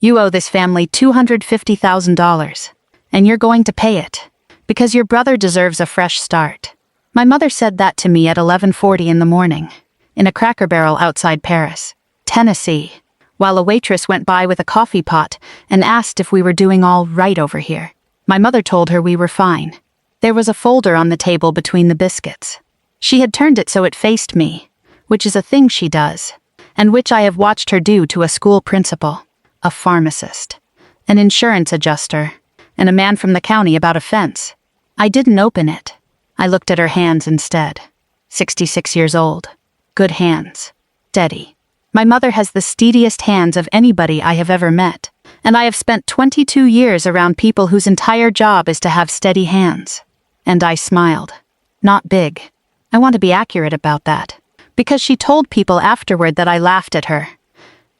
You owe this family $250,000, and you're going to pay it, because your brother deserves a fresh start. My mother said that to me at 11:40 in the morning, in a Cracker Barrel outside Paris, Tennessee, while a waitress went by with a coffee pot and asked if we were doing all right over here. My mother told her we were fine. There was a folder on the table between the biscuits. She had turned it so it faced me, which is a thing she does, and which I have watched her do to a school principal, a pharmacist, an insurance adjuster, and a man from the county about a fence. I didn't open it. I looked at her hands instead. 66 years old. Good hands. Steady. My mother has the steadiest hands of anybody I have ever met, and I have spent 22 years around people whose entire job is to have steady hands. And I smiled. Not big. I want to be accurate about that, because she told people afterward that I laughed at her.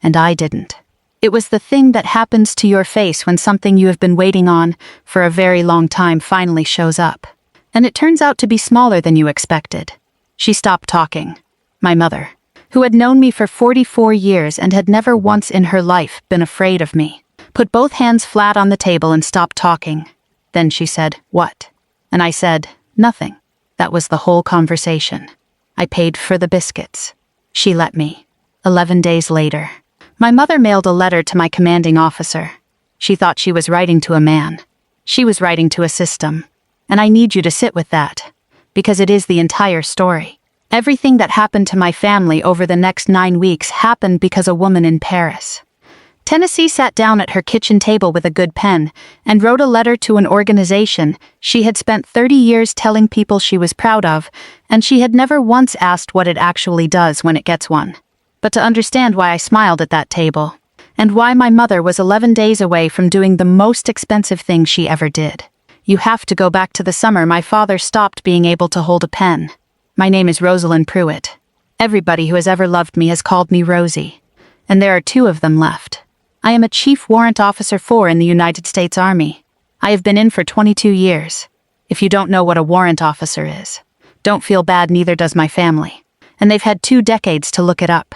And I didn't. It was the thing that happens to your face when something you have been waiting on for a very long time finally shows up. And it turns out to be smaller than you expected. She stopped talking. My mother, who had known me for 44 years and had never once in her life been afraid of me, put both hands flat on the table and stopped talking. Then she said, "What?" And I said, "Nothing." That was the whole conversation. I paid for the biscuits. She let me. 11 days later, my mother mailed a letter to my commanding officer. She thought she was writing to a man. She was writing to a system. And I need you to sit with that, because it is the entire story. Everything that happened to my family over the next 9 weeks happened because a woman in Paris, Tennessee, sat down at her kitchen table with a good pen and wrote a letter to an organization she had spent 30 years telling people she was proud of, and she had never once asked what it actually does when it gets one. But to understand why I smiled at that table, and why my mother was 11 days away from doing the most expensive thing she ever did, you have to go back to the summer my father stopped being able to hold a pen. My name is Rosalind Pruitt. Everybody who has ever loved me has called me Rosie, and there are 2 of them left. I am a Chief Warrant Officer 4 in the United States Army. I have been in for 22 years. If you don't know what a warrant officer is, don't feel bad, neither does my family. And they've had 2 decades to look it up.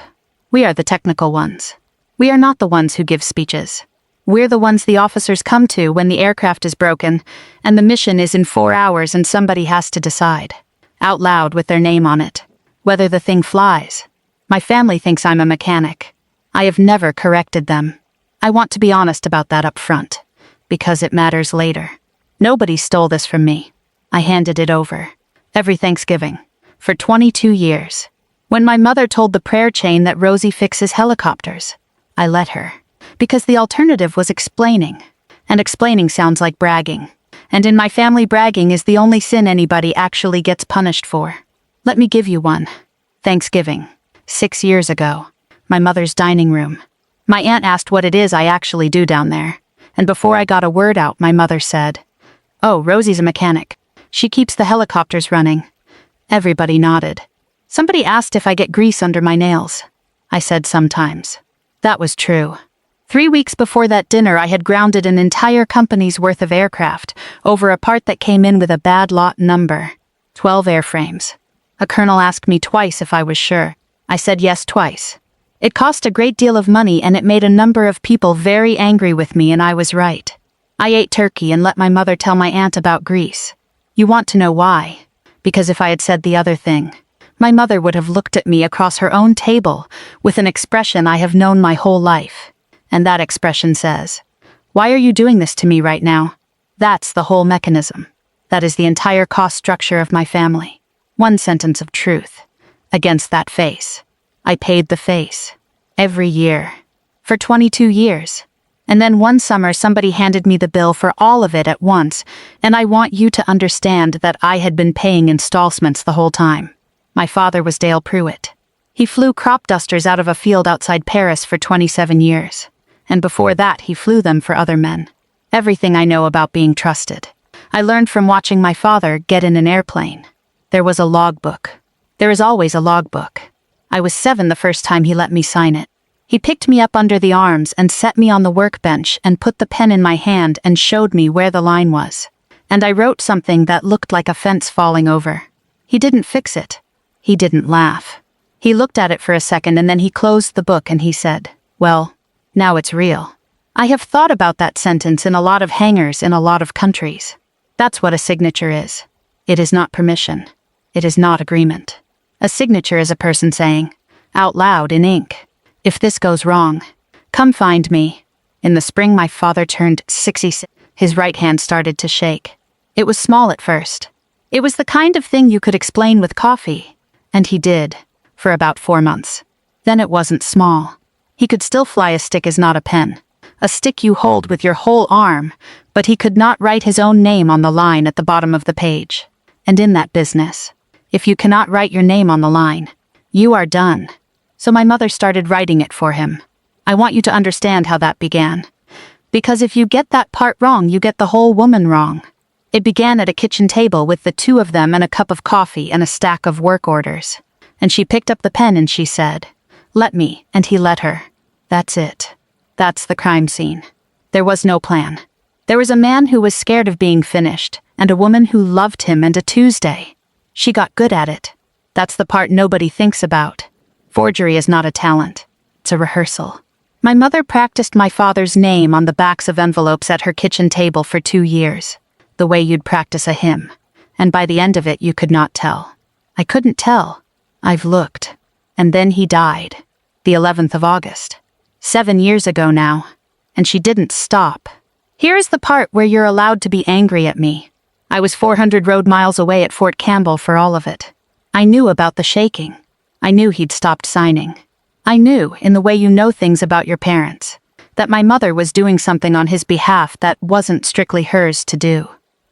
We are the technical ones. We are not the ones who give speeches. We're the ones the officers come to when the aircraft is broken and the mission is in 4 hours and somebody has to decide, out loud with their name on it, whether the thing flies. My family thinks I'm a mechanic. I have never corrected them. I want to be honest about that up front, because it matters later. Nobody stole this from me. I handed it over. Every Thanksgiving. For 22 years. When my mother told the prayer chain that Rosie fixes helicopters, I let her. Because the alternative was explaining. And explaining sounds like bragging. And in my family, bragging is the only sin anybody actually gets punished for. Let me give you one. Thanksgiving. 6 years ago. My mother's dining room. My aunt asked what it is I actually do down there, and before I got a word out, my mother said, "Oh, Rosie's a mechanic. She keeps the helicopters running." Everybody nodded. Somebody asked if I get grease under my nails. I said sometimes. That was true. 3 weeks before that dinner, I had grounded an entire company's worth of aircraft over a part that came in with a bad lot number. 12 airframes. A colonel asked me twice if I was sure. I said yes twice. It cost a great deal of money, and it made a number of people very angry with me, and I was right. I ate turkey and let my mother tell my aunt about grease. You want to know why? Because if I had said the other thing, my mother would have looked at me across her own table with an expression I have known my whole life. And that expression says, "Why are you doing this to me right now?" That's the whole mechanism. That is the entire cost structure of my family. One sentence of truth. Against that face. I paid the face. Every year. For 22 years. And then one summer somebody handed me the bill for all of it at once, and I want you to understand that I had been paying installments the whole time. My father was Dale Pruitt. He flew crop dusters out of a field outside Paris for 27 years. And before that he flew them for other men. Everything I know about being trusted, I learned from watching my father get in an airplane. There was a logbook. There is always a logbook. I was 7 the first time he let me sign it. He picked me up under the arms and set me on the workbench and put the pen in my hand and showed me where the line was. And I wrote something that looked like a fence falling over. He didn't fix it. He didn't laugh. He looked at it for a second and then he closed the book and he said, "Well, now it's real." I have thought about that sentence in a lot of hangars in a lot of countries. That's what a signature is. It is not permission. It is not agreement. A signature is a person saying, out loud in ink, if this goes wrong, come find me. In the spring my father turned 66. His right hand started to shake. It was small at first. It was the kind of thing you could explain with coffee. And he did, for about 4 months. Then it wasn't small. He could still fly a stick as not a pen. A stick you hold with your whole arm, but he could not write his own name on the line at the bottom of the page. And in that business, if you cannot write your name on the line, you are done. So my mother started writing it for him. I want you to understand how that began. Because if you get that part wrong, you get the whole woman wrong. It began at a kitchen table with the two of them and a cup of coffee and a stack of work orders. And she picked up the pen and she said, "Let me," and he let her. That's it. That's the crime scene. There was no plan. There was a man who was scared of being finished, and a woman who loved him, and a Tuesday. She got good at it. That's the part nobody thinks about. Forgery is not a talent. It's a rehearsal. My mother practiced my father's name on the backs of envelopes at her kitchen table for 2 years. The way you'd practice a hymn. And by the end of it, you could not tell. I couldn't tell. I've looked. And then he died. The 11th of August. 7 years ago now. And she didn't stop. Here is the part where you're allowed to be angry at me. I was 400 road miles away at Fort Campbell for all of it. I knew about the shaking. I knew he'd stopped signing. I knew, in the way you know things about your parents, that my mother was doing something on his behalf that wasn't strictly hers to do.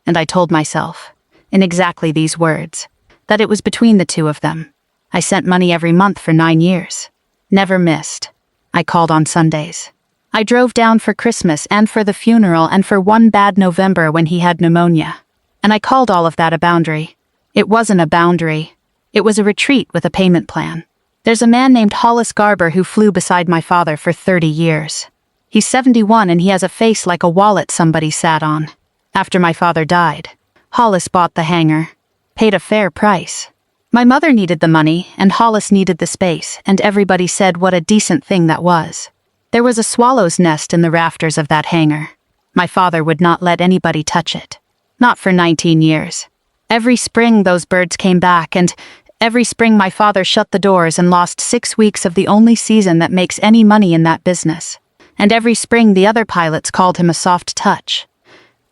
And I told myself, in exactly these words, that it was between the two of them. I sent money every month for 9 years. Never missed. I called on Sundays. I drove down for Christmas and for the funeral and for one bad November when he had pneumonia. And I called all of that a boundary. It wasn't a boundary. It was a retreat with a payment plan. There's a man named Hollis Garber who flew beside my father for 30 years. He's 71 and he has a face like a wallet somebody sat on. After my father died, Hollis bought the hangar, paid a fair price. My mother needed the money, and Hollis needed the space, and everybody said what a decent thing that was. There was a swallow's nest in the rafters of that hangar. My father would not let anybody touch it. Not for 19 years. Every spring those birds came back, and every spring my father shut the doors and lost 6 weeks of the only season that makes any money in that business. And every spring the other pilots called him a soft touch.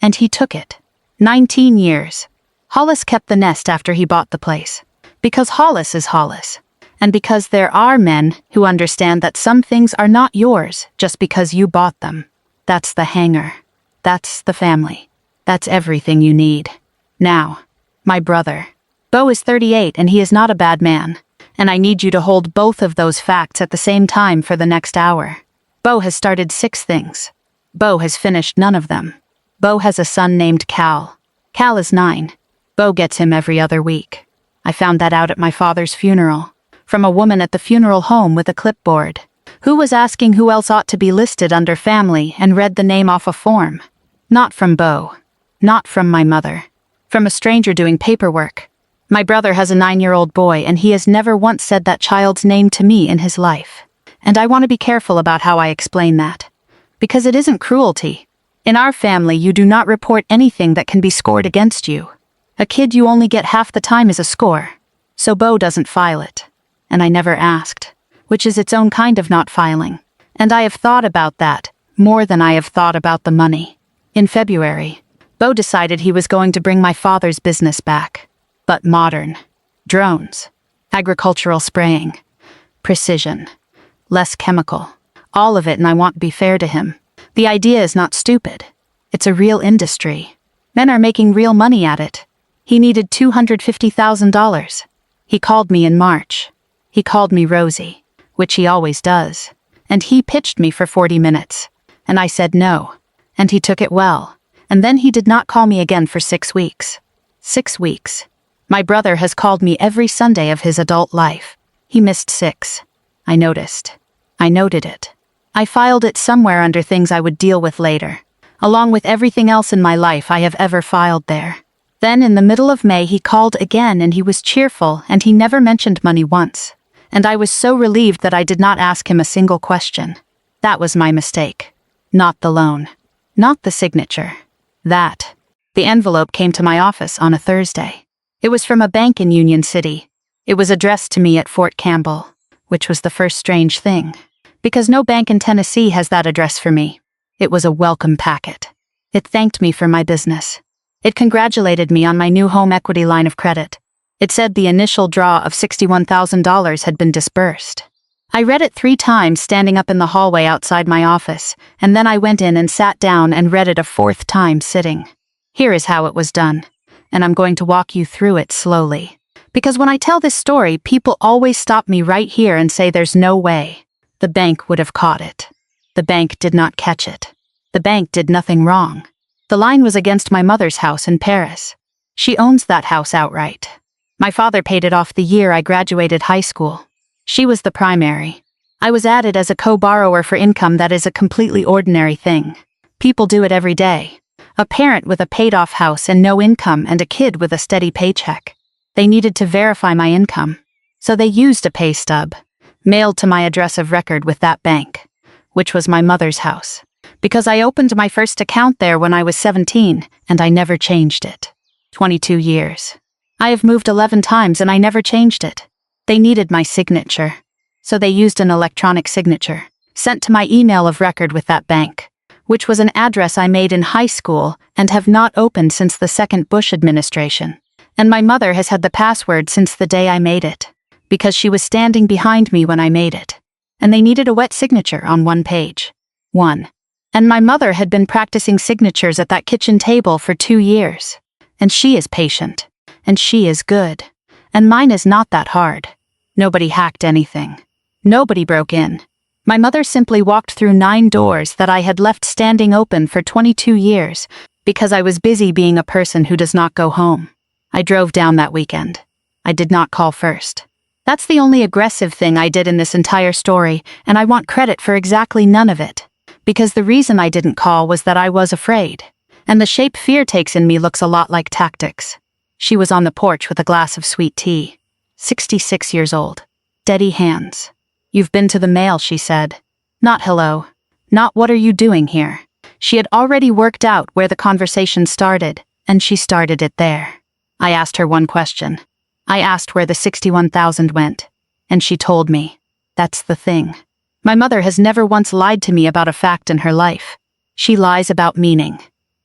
And he took it. 19 years. Hollis kept the nest after he bought the place. Because Hollis is Hollis. And because there are men who understand that some things are not yours just because you bought them. That's the hangar. That's the family. That's everything you need. Now, my brother. Bo is 38 and he is not a bad man. And I need you to hold both of those facts at the same time for the next hour. Bo has started 6 things. Bo has finished none of them. Bo has a son named Cal. Cal is 9. Bo gets him every other week. I found that out at my father's funeral. From a woman at the funeral home with a clipboard. Who was asking who else ought to be listed under family and read the name off a form. Not from Bo. Not from my mother. From a stranger doing paperwork. My brother has a 9-year-old boy and he has never once said that child's name to me in his life. And I want to be careful about how I explain that. Because it isn't cruelty. In our family you do not report anything that can be scored against you. A kid you only get half the time is a score. So Bo doesn't file it. And I never asked. Which is its own kind of not filing. And I have thought about that, more than I have thought about the money. In February, Bo decided he was going to bring my father's business back. But modern. Drones. Agricultural spraying. Precision. Less chemical. All of it, and I want to be fair to him. The idea is not stupid. It's a real industry. Men are making real money at it. He needed $250,000. He called me in March. He called me Rosie, which he always does. And he pitched me for 40 minutes. And I said no. And he took it well. And then he did not call me again for 6 weeks. 6 weeks. My brother has called me every Sunday of his adult life. He missed 6. I noticed. I noted it. I filed it somewhere under things I would deal with later. Along with everything else in my life I have ever filed there. Then in the middle of May he called again and he was cheerful and he never mentioned money once. And I was so relieved that I did not ask him a single question. That was my mistake. Not the loan. Not the signature. That. The envelope came to my office on a Thursday. It was from a bank in Union City. It was addressed to me at Fort Campbell, which was the first strange thing, because no bank in Tennessee has that address for me. It was a welcome packet. It thanked me for my business. It congratulated me on my new home equity line of credit. It said the initial draw of $61,000 had been disbursed. I read it 3 times standing up in the hallway outside my office, and then I went in and sat down and read it a 4th time sitting. Here is how it was done, and I'm going to walk you through it slowly. Because when I tell this story, people always stop me right here and say there's no way. The bank would have caught it. The bank did not catch it. The bank did nothing wrong. The line was against my mother's house in Paris. She owns that house outright. My father paid it off the year I graduated high school. She was the primary. I was added as a co-borrower for income that is a completely ordinary thing. People do it every day. A parent with a paid-off house and no income and a kid with a steady paycheck. They needed to verify my income. So they used a pay stub, mailed to my address of record with that bank, which was my mother's house. Because I opened my first account there when I was 17, and I never changed it. 22 years. I have moved 11 times and I never changed it. They needed my signature. So they used an electronic signature, sent to my email of record with that bank, which was an address I made in high school and have not opened since the second Bush administration. And my mother has had the password since the day I made it, because she was standing behind me when I made it. And they needed a wet signature on one page. 1. And my mother had been practicing signatures at that kitchen table for 2 years. And she is patient. And she is good. And mine is not that hard. Nobody hacked anything. Nobody broke in. My mother simply walked through 9 doors that I had left standing open for 22 years because I was busy being a person who does not go home. I drove down that weekend. I did not call first. That's the only aggressive thing I did in this entire story, and I want credit for exactly none of it. Because the reason I didn't call was that I was afraid. And the shape fear takes in me looks a lot like tactics. She was on the porch with a glass of sweet tea. 66 years old. Steady hands. "You've been to the mail," she said. Not hello. Not what are you doing here. She had already worked out where the conversation started, and she started it there. I asked her one question. I asked where the $61,000 went, and she told me. That's the thing. My mother has never once lied to me about a fact in her life. She lies about meaning.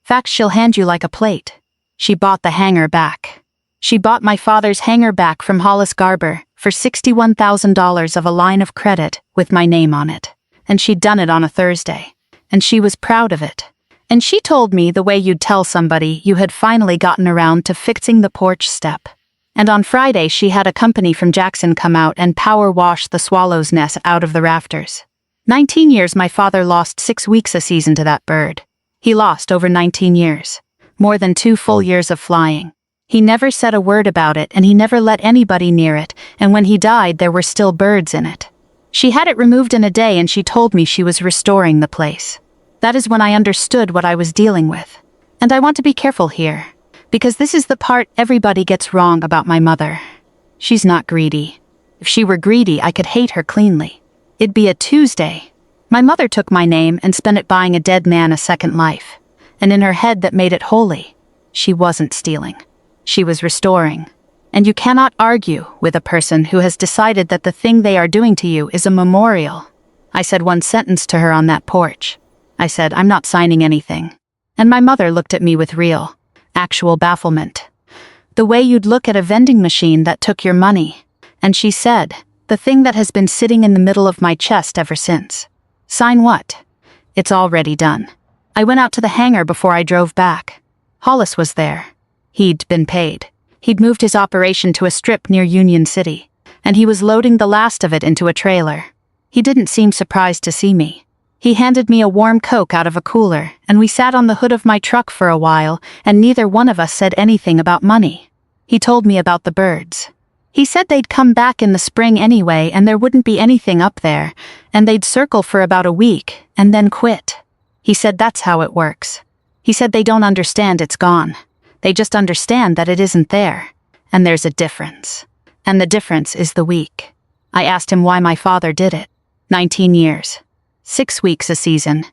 Facts she'll hand you like a plate. She bought the hanger back. She bought my father's hanger back from Hollis Garber for $61,000 of a line of credit with my name on it. And she'd done it on a Thursday. And she was proud of it. And she told me the way you'd tell somebody you had finally gotten around to fixing the porch step. And on Friday she had a company from Jackson come out and power wash the swallow's nest out of the rafters. 19 years my father lost 6 weeks a season to that bird. He lost over 19 years. More than 2 full years of flying. He never said a word about it and he never let anybody near it, and when he died there were still birds in it. She had it removed in a day and she told me she was restoring the place. That is when I understood what I was dealing with. And I want to be careful here, because this is the part everybody gets wrong about my mother. She's not greedy. If she were greedy, I could hate her cleanly. It'd be a Tuesday. My mother took my name and spent it buying a dead man a second life. And in her head that made it holy. She wasn't stealing. She was restoring. And you cannot argue with a person who has decided that the thing they are doing to you is a memorial. I said one sentence to her on that porch. I said, "I'm not signing anything." And my mother looked at me with real, actual bafflement. The way you'd look at a vending machine that took your money. And she said, "The thing that has been sitting in the middle of my chest ever since. Sign what? It's already done." I went out to the hangar before I drove back. Hollis was there. He'd been paid. He'd moved his operation to a strip near Union City, and he was loading the last of it into a trailer. He didn't seem surprised to see me. He handed me a warm Coke out of a cooler, and we sat on the hood of my truck for a while, and neither one of us said anything about money. He told me about the birds. He said they'd come back in the spring anyway, and there wouldn't be anything up there, and they'd circle for about a week, and then quit. He said that's how it works. He said they don't understand it's gone. They just understand that it isn't there. And there's a difference. And the difference is the week. I asked him why my father did it. 19 years. 6 weeks a season.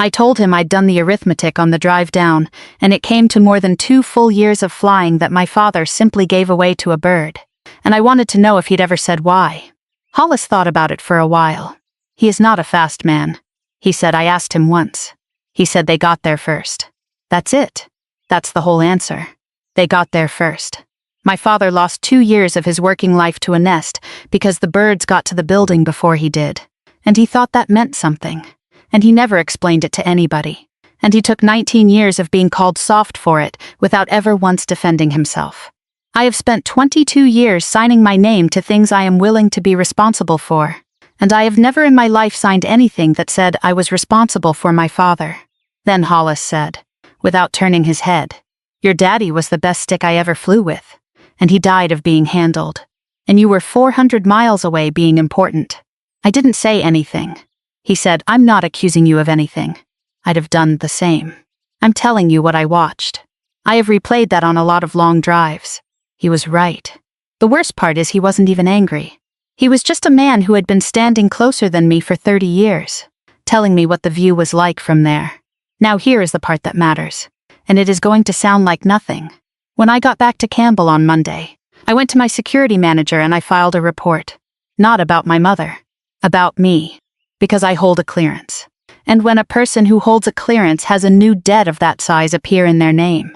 I told him I'd done the arithmetic on the drive down, and it came to more than 2 full years of flying that my father simply gave away to a bird, and I wanted to know if he'd ever said why. Hollis thought about it for a while. He is not a fast man. He said I asked him once. He said they got there first. That's it. That's the whole answer. They got there first. My father lost 2 years of his working life to a nest because the birds got to the building before he did, and he thought that meant something. And he never explained it to anybody. And he took 19 years of being called soft for it without ever once defending himself. I have spent 22 years signing my name to things I am willing to be responsible for, and I have never in my life signed anything that said I was responsible for my father. Then Hollis said, without turning his head, "Your daddy was the best stick I ever flew with, and he died of being handled. And you were 400 miles away being important." I didn't say anything. He said, "I'm not accusing you of anything. I'd have done the same. I'm telling you what I watched. I have replayed that on a lot of long drives." He was right. The worst part is he wasn't even angry. He was just a man who had been standing closer than me for 30 years, telling me what the view was like from there. Now here is the part that matters, and it is going to sound like nothing. When I got back to Campbell on Monday, I went to my security manager and I filed a report. Not about my mother. About me. Because I hold a clearance. And when a person who holds a clearance has a new debt of that size appear in their name,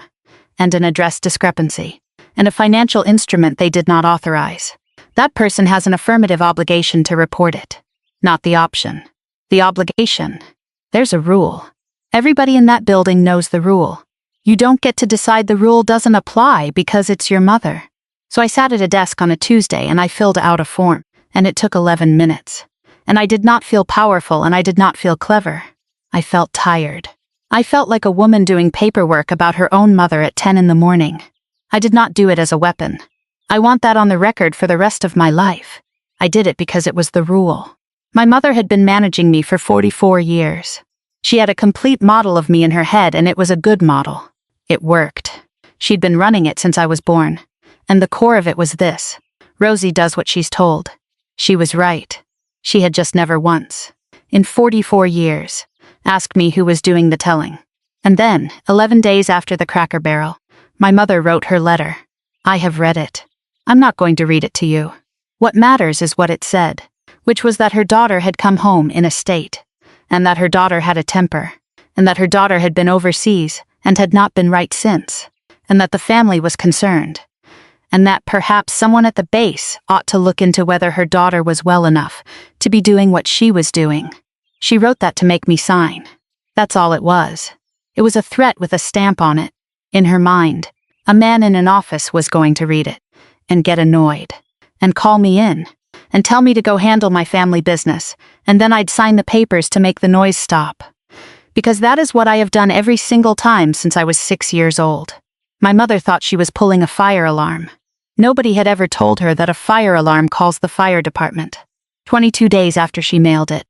and an address discrepancy, and a financial instrument they did not authorize, that person has an affirmative obligation to report it. Not the option. The obligation. There's a rule. Everybody in that building knows the rule. You don't get to decide the rule doesn't apply because it's your mother. So I sat at a desk on a Tuesday and I filled out a form, and it took 11 minutes. And I did not feel powerful and I did not feel clever. I felt tired. I felt like a woman doing paperwork about her own mother at 10 in the morning. I did not do it as a weapon. I want that on the record for the rest of my life. I did it because it was the rule. My mother had been managing me for 44 years. She had a complete model of me in her head, and it was a good model. It worked. She'd been running it since I was born. And the core of it was this: Rosie does what she's told. She was right. She had just never once, in 44 years, asked me who was doing the telling. And then, 11 days after the Cracker Barrel, my mother wrote her letter. I have read it. I'm not going to read it to you. What matters is what it said, which was that her daughter had come home in a state, and that her daughter had a temper, and that her daughter had been overseas and had not been right since, and that the family was concerned, and that perhaps someone at the base ought to look into whether her daughter was well enough to be doing what she was doing. She wrote that to make me sign. That's all it was. It was a threat with a stamp on it. In her mind, a man in an office was going to read it, and get annoyed, and call me in, and tell me to go handle my family business, and then I'd sign the papers to make the noise stop. Because that is what I have done every single time since I was 6 years old. My mother thought she was pulling a fire alarm. Nobody had ever told her that a fire alarm calls the fire department. 22 days after she mailed it,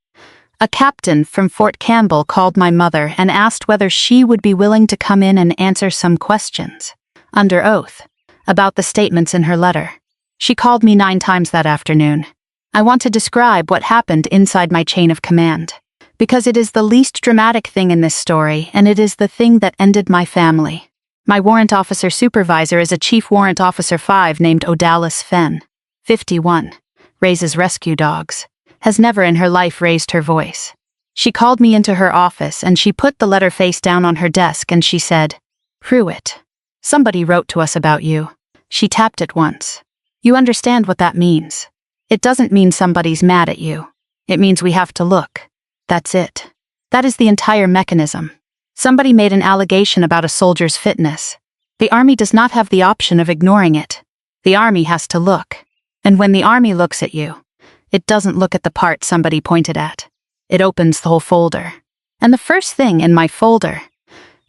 a captain from Fort Campbell called my mother and asked whether she would be willing to come in and answer some questions, under oath, about the statements in her letter. She called me 9 times that afternoon. I want to describe what happened inside my chain of command, because it is the least dramatic thing in this story, and it is the thing that ended my family. My warrant officer supervisor is a Chief Warrant Officer 5 named Odalis Fenn, 51, raises rescue dogs, has never in her life raised her voice. She called me into her office and she put the letter face down on her desk and she said, "Pruitt, somebody wrote to us about you." She tapped it once. You understand what that means. It doesn't mean somebody's mad at you. It means we have to look. That's it. That is the entire mechanism. Somebody made an allegation about a soldier's fitness. The army does not have the option of ignoring it. The army has to look. And when the army looks at you, it doesn't look at the part somebody pointed at. It opens the whole folder. And the first thing in my folder,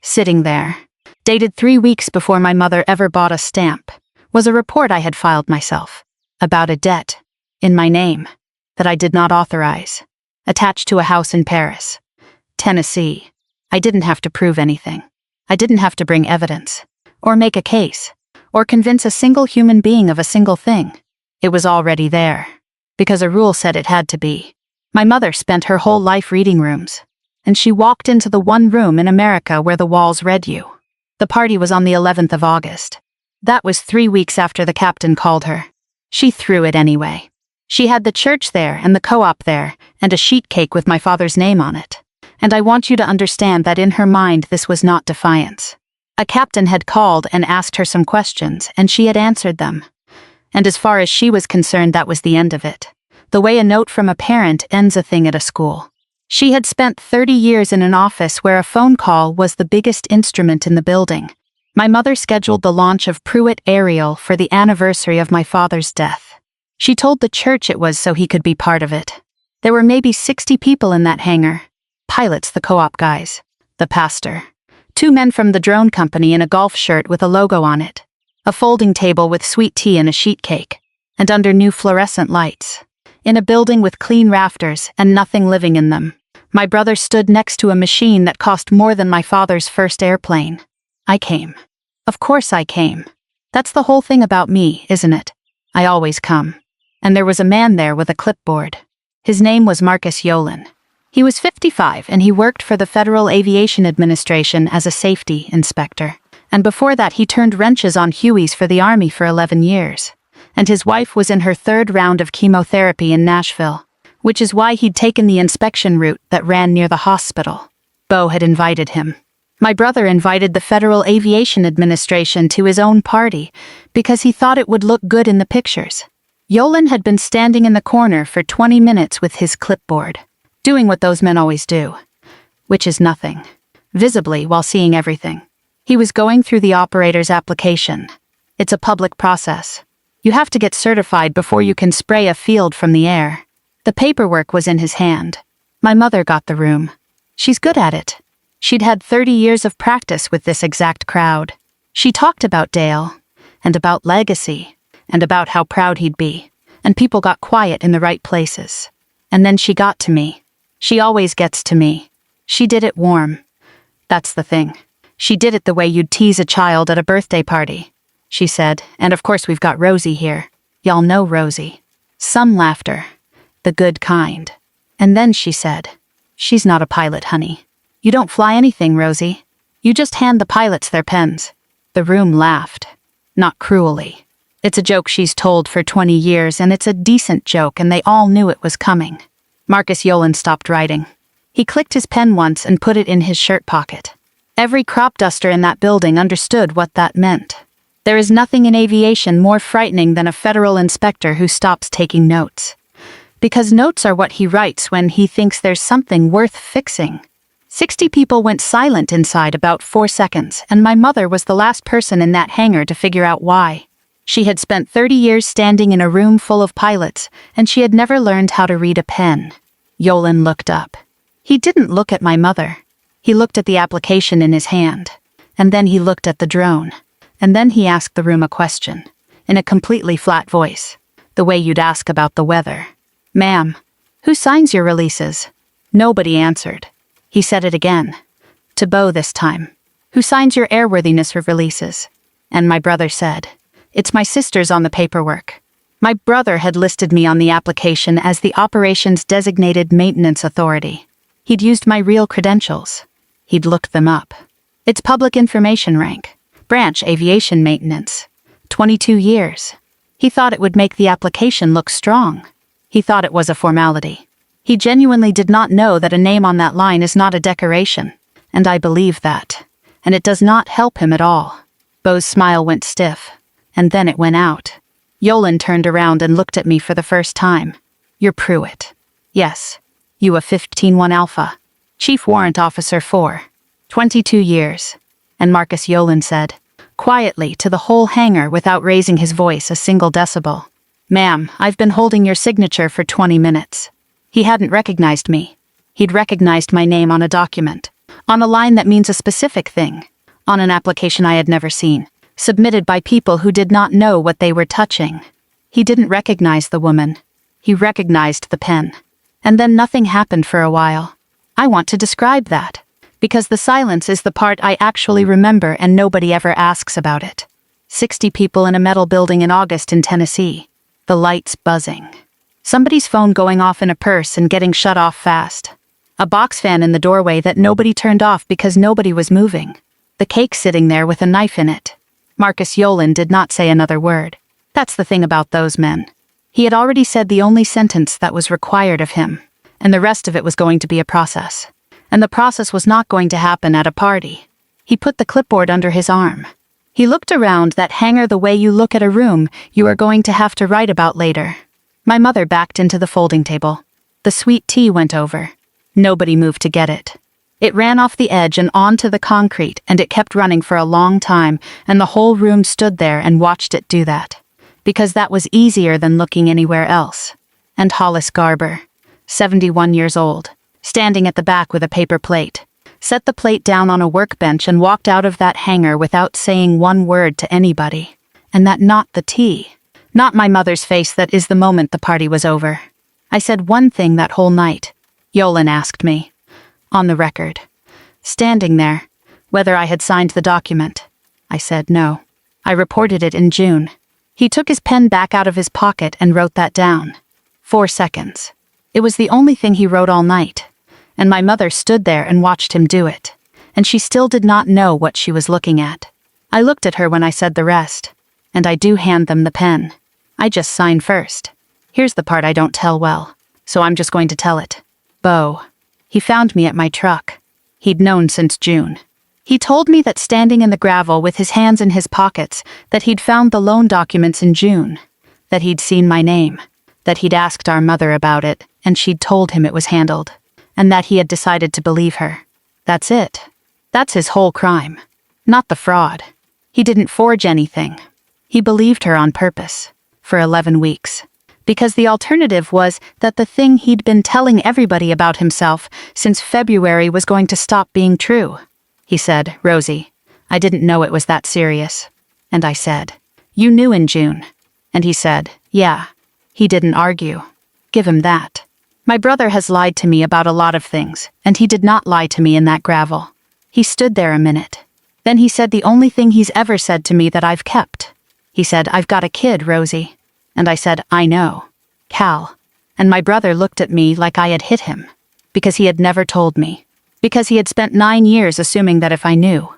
sitting there, dated 3 weeks before my mother ever bought a stamp, was a report I had filed myself, about a debt, in my name, that I did not authorize, attached to a house in Paris, Tennessee. I didn't have to prove anything. I didn't have to bring evidence, or make a case, or convince a single human being of a single thing. It was already there, because a rule said it had to be. My mother spent her whole life reading rooms, and she walked into the one room in America where the walls read you. The party was on the 11th of August. That was 3 weeks after the captain called her. She threw it anyway. She had the church there and the co-op there, and a sheet cake with my father's name on it. And I want you to understand that in her mind this was not defiance. A captain had called and asked her some questions, and she had answered them. And as far as she was concerned, that was the end of it. The way a note from a parent ends a thing at a school. She had spent 30 years in an office where a phone call was the biggest instrument in the building. My mother scheduled the launch of Pruitt Ariel for the anniversary of my father's death. She told the church it was so he could be part of it. There were maybe 60 people in that hangar. Pilots, the co-op guys, the pastor, 2 men from the drone company in a golf shirt with a logo on it, a folding table with sweet tea and a sheet cake, and under new fluorescent lights. In a building with clean rafters and nothing living in them. My brother stood next to a machine that cost more than my father's first airplane. I came. Of course I came. That's the whole thing about me, isn't it? I always come. And there was a man there with a clipboard. His name was Marcus Yolen. He was 55 and he worked for the Federal Aviation Administration as a safety inspector. And before that he turned wrenches on Hueys for the Army for 11 years. And his wife was in her 3rd round of chemotherapy in Nashville, which is why he'd taken the inspection route that ran near the hospital. Bo had invited him. My brother invited the Federal Aviation Administration to his own party because he thought it would look good in the pictures. Yolen had been standing in the corner for 20 minutes with his clipboard, doing what those men always do, which is nothing, visibly while seeing everything. He was going through the operator's application. It's a public process. You have to get certified before you can spray a field from the air. The paperwork was in his hand. My mother got the room. She's good at it. She'd had 30 years of practice with this exact crowd. She talked about Dale, and about legacy, and about how proud he'd be, and people got quiet in the right places. And then she got to me. She always gets to me. She did it warm. That's the thing. She did it the way you'd tease a child at a birthday party. She said, and of course we've got Rosie here. Y'all know Rosie. Some laughter. The good kind. And then she said, she's not a pilot, honey. You don't fly anything, Rosie. You just hand the pilots their pens. The room laughed. Not cruelly. It's a joke she's told for 20 years, and it's a decent joke, and they all knew it was coming. Marcus Yolen stopped writing. He clicked his pen once and put it in his shirt pocket. Every crop duster in that building understood what that meant. There is nothing in aviation more frightening than a federal inspector who stops taking notes. Because notes are what he writes when he thinks there's something worth fixing. 60 people went silent inside about 4 seconds, and my mother was the last person in that hangar to figure out why. She had spent 30 years standing in a room full of pilots, and she had never learned how to read a pen. Yolen looked up. He didn't look at my mother. He looked at the application in his hand. And then he looked at the drone. And then he asked the room a question, in a completely flat voice, the way you'd ask about the weather. Ma'am, who signs your releases? Nobody answered. He said it again. To Bo this time. Who signs your airworthiness releases? And my brother said, it's my sister's on the paperwork. My brother had listed me on the application as the operations designated maintenance authority. He'd used my real credentials. He'd looked them up. It's public information rank. Branch Aviation Maintenance. 22 years. He thought it would make the application look strong. He thought it was a formality. He genuinely did not know that a name on that line is not a decoration. And I believe that. And it does not help him at all. Bo's smile went stiff. And then it went out. Yolen turned around and looked at me for the first time. You're Pruitt. Yes. You a 15-1 Alpha. Chief Warrant Officer 4. 22 years. And Marcus Yolen said, quietly to the whole hangar without raising his voice a single decibel. Ma'am, I've been holding your signature for 20 minutes. He hadn't recognized me. He'd recognized my name on a document, on a line that means a specific thing, on an application I had never seen, submitted by people who did not know what they were touching. He didn't recognize the woman. He recognized the pen. And then nothing happened for a while. I want to describe that. Because the silence is the part I actually remember and nobody ever asks about it. 60 people in a metal building in August in Tennessee. The lights buzzing. Somebody's phone going off in a purse and getting shut off fast. A box fan in the doorway that nobody turned off because nobody was moving. The cake sitting there with a knife in it. Marcus Yolen did not say another word. That's the thing about those men. He had already said the only sentence that was required of him, and the rest of it was going to be a process. And the process was not going to happen at a party. He put the clipboard under his arm. He looked around that hangar the way you look at a room you are going to have to write about later. My mother backed into the folding table. The sweet tea went over. Nobody moved to get it. It ran off the edge and onto the concrete, and it kept running for a long time, and the whole room stood there and watched it do that. Because that was easier than looking anywhere else. And Hollis Garber, 71 years old, standing at the back with a paper plate, set the plate down on a workbench and walked out of that hangar without saying one word to anybody. And that not the tea. Not my mother's face that is the moment the party was over. I said one thing that whole night. Yolen asked me. On the record. Standing there. Whether I had signed the document. I said no. I reported it in June. He took his pen back out of his pocket and wrote that down. 4 seconds. It was the only thing he wrote all night. And my mother stood there and watched him do it. And she still did not know what she was looking at. I looked at her when I said the rest. And I do hand them the pen. I just sign first. Here's the part I don't tell well. So I'm just going to tell it. Bo. He found me at my truck. He'd known since June. He told me that standing in the gravel with his hands in his pockets, that he'd found the loan documents in June. That he'd seen my name. That he'd asked our mother about it, and she'd told him it was handled. And that he had decided to believe her. That's it. That's his whole crime. Not the fraud. He didn't forge anything. He believed her on purpose. For 11 weeks. Because the alternative was that the thing he'd been telling everybody about himself since February was going to stop being true. He said, Rosie, I didn't know it was that serious. And I said, you knew in June. And he said, yeah. He didn't argue. Give him that. My brother has lied to me about a lot of things, and he did not lie to me in that gravel. He stood there a minute. Then he said the only thing he's ever said to me that I've kept. He said, I've got a kid, Rosie. And I said, I know. Cal. And my brother looked at me like I had hit him. Because he had never told me. Because he had spent 9 years assuming that if I knew,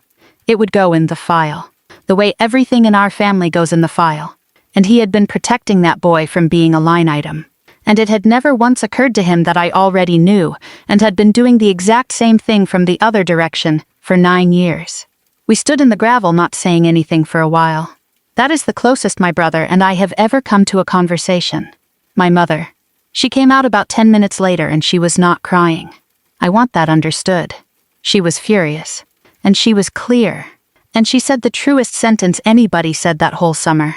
it would go in the file. The way everything in our family goes in the file. And he had been protecting that boy from being a line item. And it had never once occurred to him that I already knew, and had been doing the exact same thing from the other direction for 9 years. We stood in the gravel not saying anything for a while. That is the closest my brother and I have ever come to a conversation. My mother. She came out about 10 minutes later and she was not crying. I want that understood. She was furious. And she was clear. And she said the truest sentence anybody said that whole summer.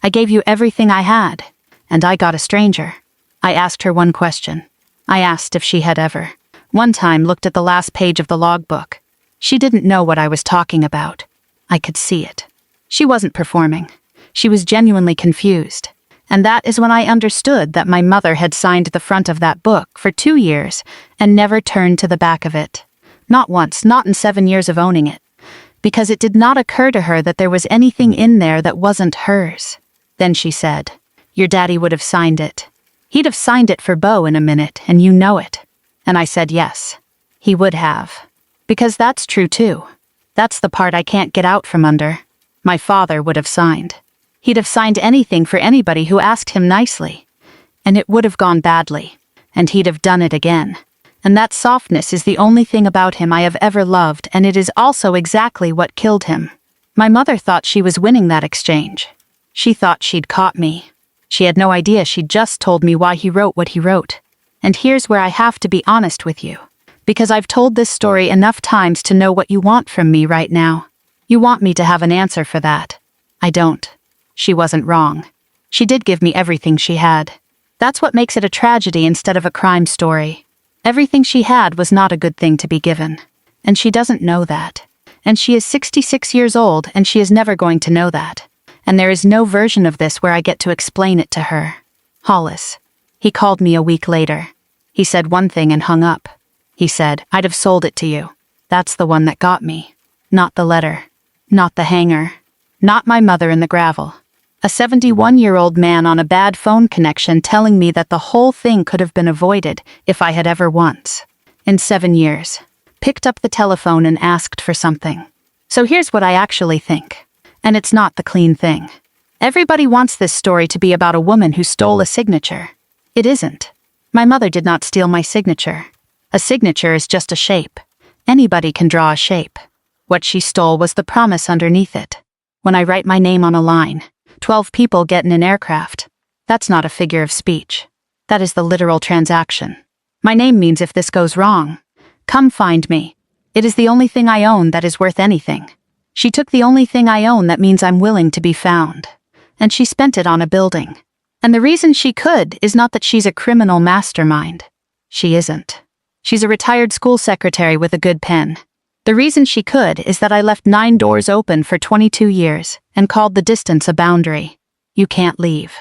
I gave you everything I had. And I got a stranger. I asked her one question. I asked if she had ever, one time, looked at the last page of the logbook. She didn't know what I was talking about. I could see it. She wasn't performing. She was genuinely confused. And that is when I understood that my mother had signed the front of that book for 2 years and never turned to the back of it. Not once, not in 7 years of owning it. Because it did not occur to her that there was anything in there that wasn't hers. Then she said, your daddy would have signed it. He'd have signed it for Bo in a minute, and you know it. And I said yes. He would have. Because that's true too. That's the part I can't get out from under. My father would have signed. He'd have signed anything for anybody who asked him nicely. And it would have gone badly. And he'd have done it again. And that softness is the only thing about him I have ever loved, and it is also exactly what killed him. My mother thought she was winning that exchange. She thought she'd caught me. She had no idea she'd just told me why he wrote what he wrote. And here's where I have to be honest with you. Because I've told this story enough times to know what you want from me right now. You want me to have an answer for that. I don't. She wasn't wrong. She did give me everything she had. That's what makes it a tragedy instead of a crime story. Everything she had was not a good thing to be given. And she doesn't know that. And she is 66 years old, and she is never going to know that. And there is no version of this where I get to explain it to her. Hollis. He called me a week later. He said one thing and hung up. He said, I'd have sold it to you. That's the one that got me. Not the letter. Not the hanger. Not my mother in the gravel. A 71-year-old man on a bad phone connection telling me that the whole thing could have been avoided if I had ever once. in 7 years. Picked up the telephone and asked for something. So here's what I actually think. And it's not the clean thing. Everybody wants this story to be about a woman who stole a signature. It isn't. My mother did not steal my signature. A signature is just a shape. Anybody can draw a shape. What she stole was the promise underneath it. When I write my name on a line, 12 people get in an aircraft. That's not a figure of speech. That is the literal transaction. My name means if this goes wrong, come find me. It is the only thing I own that is worth anything. She took the only thing I own that means I'm willing to be found. And she spent it on a building. And the reason she could is not that she's a criminal mastermind. She isn't. She's a retired school secretary with a good pen. The reason she could is that I left 9 doors open for 22 years and called the distance a boundary. You can't leave.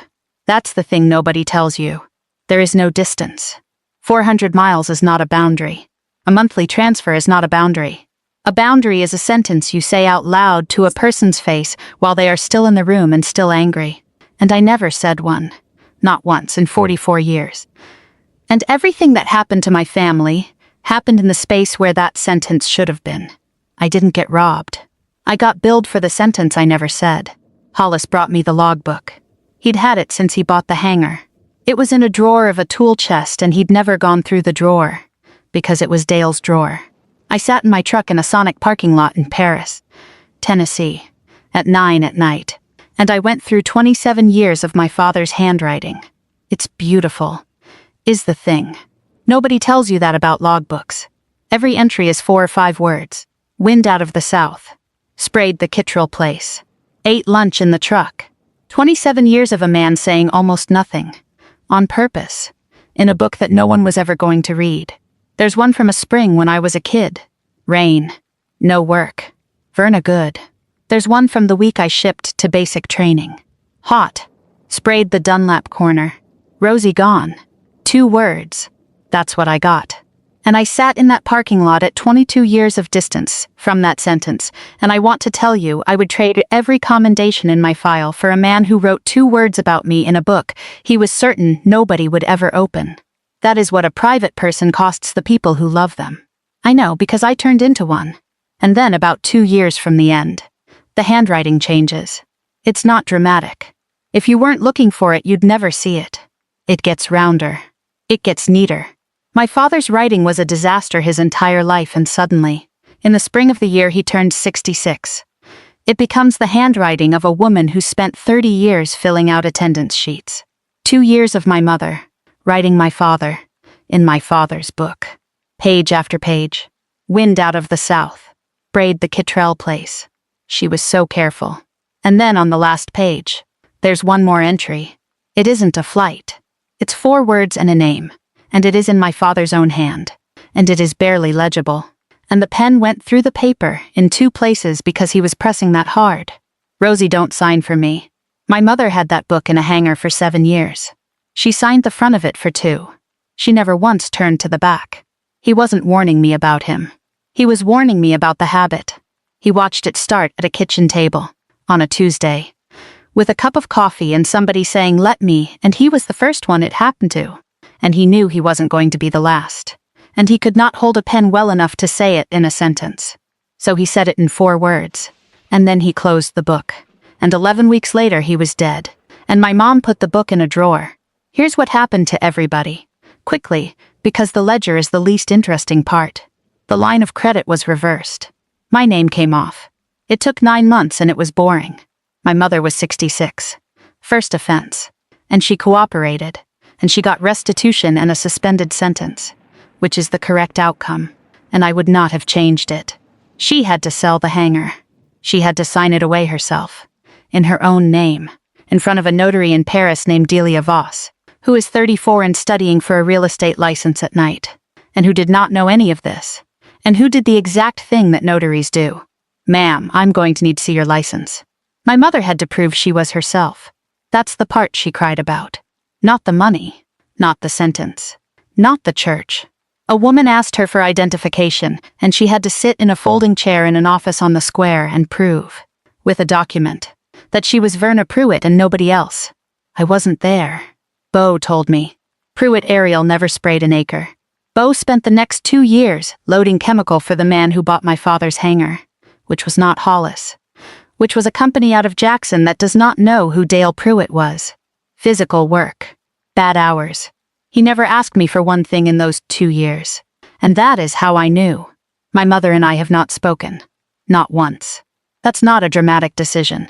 That's the thing nobody tells you. There is no distance. 400 miles is not a boundary. A monthly transfer is not a boundary. A boundary is a sentence you say out loud to a person's face while they are still in the room and still angry. And I never said one. Not once in 44 years. And everything that happened to my family happened in the space where that sentence should have been. I didn't get robbed. I got billed for the sentence I never said. Hollis brought me the logbook. He'd had it since he bought the hanger. It was in a drawer of a tool chest and he'd never gone through the drawer. Because it was Dale's drawer. I sat in my truck in a Sonic parking lot in Paris, Tennessee, at 9 at night, and I went through 27 years of my father's handwriting. It's beautiful, is the thing. Nobody tells you that about logbooks. Every entry is 4 or 5 words. Wind out of the south. Sprayed the Kittrell place. Ate lunch in the truck. 27 years of a man saying almost nothing. On purpose. In a book that no one was ever going to read. There's one from a spring when I was a kid. Rain. No work. Verna good. There's one from the week I shipped to basic training. Hot. Sprayed the Dunlap corner. Rosie gone. 2 words. That's what I got. And I sat in that parking lot at 22 years of distance from that sentence, and I want to tell you I would trade every commendation in my file for a man who wrote 2 words about me in a book he was certain nobody would ever open. That is what a private person costs the people who love them. I know because I turned into one. And then about 2 years from the end, the handwriting changes. It's not dramatic. If you weren't looking for it, you'd never see it. It gets rounder. It gets neater. My father's writing was a disaster his entire life, and suddenly, in the spring of the year he turned 66, it becomes the handwriting of a woman who spent 30 years filling out attendance sheets. 2 years of my mother, writing my father, in my father's book. Page after page. Wind out of the south. Sprayed the Kittrell place. She was so careful. And then on the last page, there's one more entry. It isn't a flight. It's 4 words and a name. And it is in my father's own hand. And it is barely legible. And the pen went through the paper in 2 places because he was pressing that hard. Rosie don't sign for me. My mother had that book in a hanger for 7 years. She signed the front of it for 2. She never once turned to the back. He wasn't warning me about him. He was warning me about the habit. He watched it start at a kitchen table, on a Tuesday, with a cup of coffee and somebody saying, "Let me," and he was the first one it happened to. And he knew he wasn't going to be the last. And he could not hold a pen well enough to say it in a sentence. So he said it in 4 words. And then he closed the book. And 11 weeks later he was dead. And my mom put the book in a drawer. Here's what happened to everybody. Quickly, because the ledger is the least interesting part. The line of credit was reversed. My name came off. It took 9 months and it was boring. My mother was 66. First offense. And she cooperated. And she got restitution and a suspended sentence, which is the correct outcome, and I would not have changed it. She had to sell the hanger. She had to sign it away herself, in her own name, in front of a notary in Paris named Delia Voss, who is 34 and studying for a real estate license at night, and who did not know any of this, and who did the exact thing that notaries do. "Ma'am, I'm going to need to see your license." My mother had to prove she was herself. That's the part she cried about. Not the money, not the sentence, not the church. A woman asked her for identification, and she had to sit in a folding chair in an office on the square and prove, with a document, that she was Verna Pruitt and nobody else. I wasn't there. Beau told me. Pruitt Ariel never sprayed an acre. Bo spent the next 2 years loading chemical for the man who bought my father's hangar, which was not Hollis, which was a company out of Jackson that does not know who Dale Pruitt was. Physical work. Bad hours. He never asked me for one thing in those 2 years. And that is how I knew. My mother and I have not spoken. Not once. That's not a dramatic decision.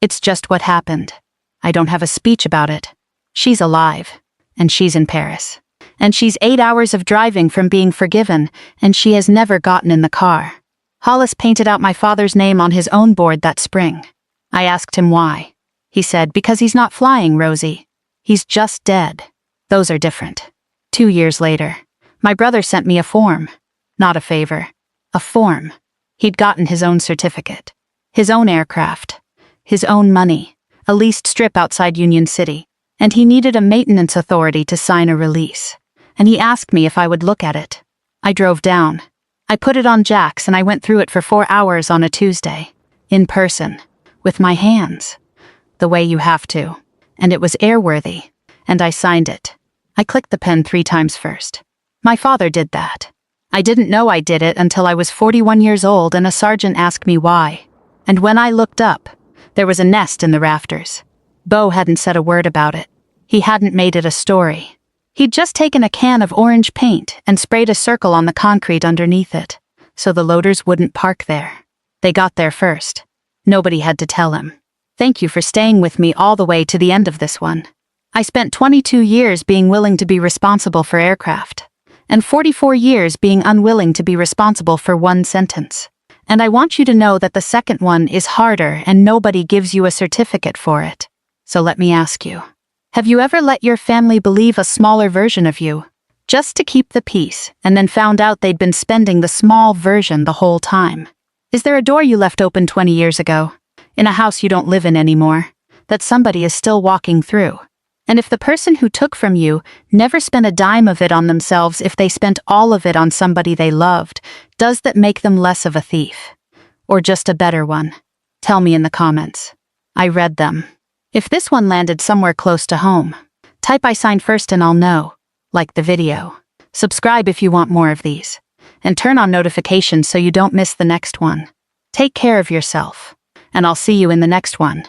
It's just what happened. I don't have a speech about it. She's alive. And she's in Paris. And she's 8 hours of driving from being forgiven, and she has never gotten in the car. Hollis painted out my father's name on his own board that spring. I asked him why. He said, because he's not flying, Rosie. He's just dead. Those are different. 2 years later, my brother sent me a form. Not a favor. A form. He'd gotten his own certificate. His own aircraft. His own money. A leased strip outside Union City. And he needed a maintenance authority to sign a release. And he asked me if I would look at it. I drove down. I put it on Jack's and I went through it for 4 hours on a Tuesday. In person. With my hands. The way you have to. And it was airworthy. And I signed it. I clicked the pen 3 times first. My father did that. I didn't know I did it until I was 41 years old and a sergeant asked me why. And when I looked up, there was a nest in the rafters. Bo hadn't said a word about it. He hadn't made it a story. He'd just taken a can of orange paint and sprayed a circle on the concrete underneath it, so the loaders wouldn't park there. They got there first. Nobody had to tell him. Thank you for staying with me all the way to the end of this one. I spent 22 years being willing to be responsible for aircraft, and 44 years being unwilling to be responsible for one sentence. And I want you to know that the second one is harder and nobody gives you a certificate for it. So let me ask you. Have you ever let your family believe a smaller version of you, just to keep the peace, and then found out they'd been spending the small version the whole time? Is there a door you left open 20 years ago, in a house you don't live in anymore, that somebody is still walking through? And if the person who took from you never spent a dime of it on themselves if they spent all of it on somebody they loved, does that make them less of a thief? Or just a better one? Tell me in the comments. I read them. If this one landed somewhere close to home, type I signed first and I'll know. Like the video. Subscribe if you want more of these. And turn on notifications so you don't miss the next one. Take care of yourself. And I'll see you in the next one.